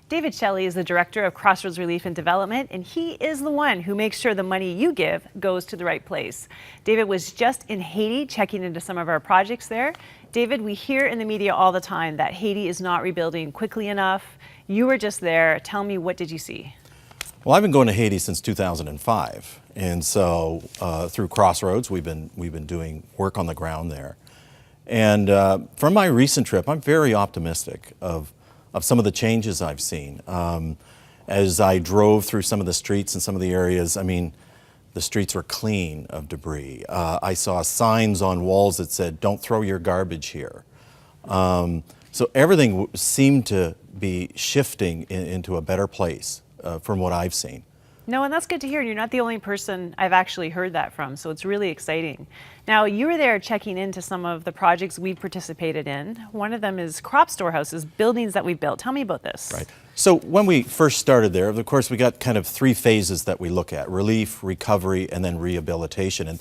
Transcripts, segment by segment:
David Shelley is the director of Crossroads Relief and Development, and he is the one who makes sure the money you give goes to the right place. David was just in Haiti checking into some of our projects there. David, we hear in the media all the time that Haiti is not rebuilding quickly enough. You were just there. Tell me, what did you see? Well, I've been going to Haiti since 2005, and so through Crossroads, we've been doing work on the ground there. And from my recent trip, I'm very optimistic of some of the changes I've seen. As I drove through some of the streets and some of the areas, I mean, the streets were clean of debris. I saw signs on walls that said, "Don't throw your garbage here." So everything seemed to be shifting into a better place from what I've seen. No, and that's good to hear. You're not the only person I've actually heard that from, so it's really exciting. Now, you were there checking into some of the projects we've participated in. One of them is crop storehouses, buildings that we've built. Tell me about this. Right. So when we first started there, of course, we got kind of three phases that we look at: relief, recovery, and then rehabilitation. And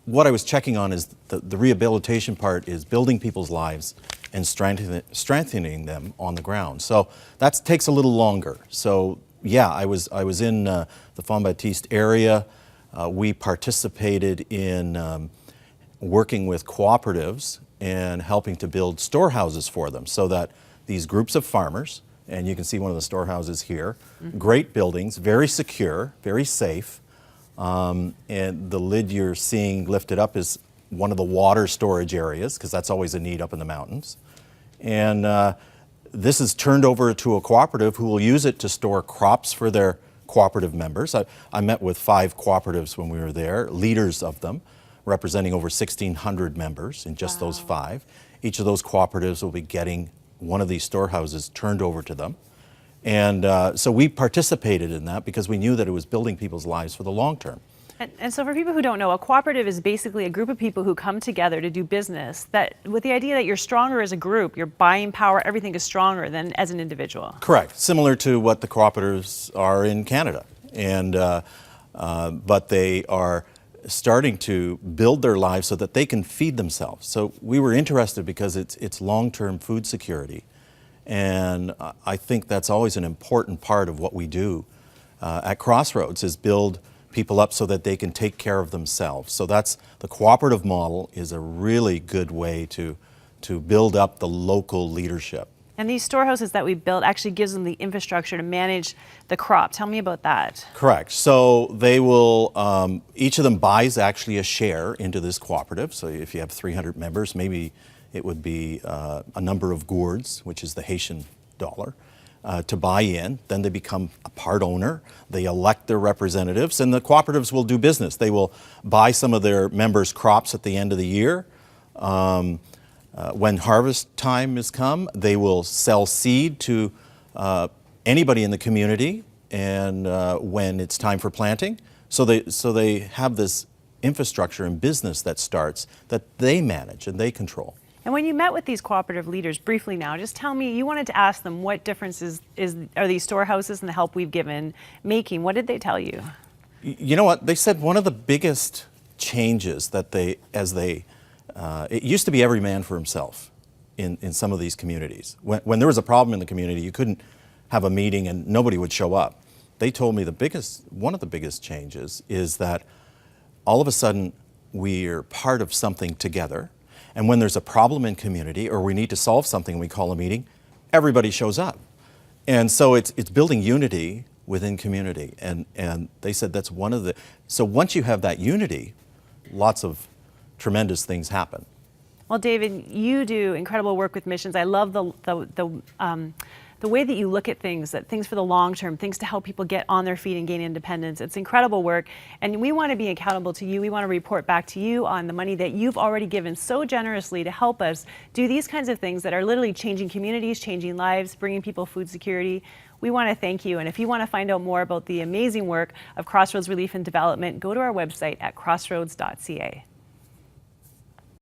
what I was checking on is the rehabilitation part is building people's lives and strengthening them on the ground. So that takes a little longer. So yeah, I was in the Fond-Baptiste area. We participated in working with cooperatives and helping to build storehouses for them, so that these groups of farmers, and you can see one of the storehouses here, great buildings, very secure, very safe, and the lid you're seeing lifted up is one of the water storage areas, because that's always a need up in the mountains. And this is turned over to a cooperative who will use it to store crops for their cooperative members. I met with 5 cooperatives when we were there, leaders of them, representing over 1,600 members in just those 5. Each of those cooperatives will be getting one of these storehouses turned over to them. And so we participated in that because we knew that it was building people's lives for the long term. And so for people who don't know, a cooperative is basically a group of people who come together to do business, that with the idea that you're stronger as a group, your buying power, everything is stronger than as an individual. Correct. Similar to what the cooperatives are in Canada. And but they are starting to build their lives so that they can feed themselves. So we were interested because it's long-term food security. And I think that's always an important part of what we do at Crossroads, is build people up so that they can take care of themselves. So that's the cooperative model is a really good way to build up the local leadership. And these storehouses that we built actually gives them the infrastructure to manage the crop. Tell me about that. Correct. So they will, each of them buys actually a share into this cooperative. So if you have 300 members, maybe it would be a number of gourds, which is the Haitian dollar, to buy in. Then they become a part owner. They elect their representatives, and the cooperatives will do business. They will buy some of their members' crops at the end of the year. When harvest time has come, they will sell seed to anybody in the community, and when it's time for planting. So they have this infrastructure and business that starts that they manage and they control. And when you met with these cooperative leaders briefly now, just tell me, you wanted to ask them what differences are these storehouses and the help we've given making. What did they tell you? You know what? They said one of the biggest changes that it used to be every man for himself in some of these communities. When there was a problem in the community, you couldn't have a meeting and nobody would show up. They told me one of the biggest changes is that all of a sudden we're part of something together. And when there's a problem in community or we need to solve something, we call a meeting, everybody shows up. And so it's building unity within community. And they said that's one of the, so once you have that unity, lots of tremendous things happen. Well, David, you do incredible work with missions. I love the way that you look at things for the long term, things to help people get on their feet and gain independence. It's incredible work, and we want to be accountable to you. We want to report back to you on the money that you've already given so generously to help us do these kinds of things that are literally changing communities, changing lives, bringing people food security. We want to thank you, and if you want to find out more about the amazing work of Crossroads Relief and Development, go to our website at crossroads.ca.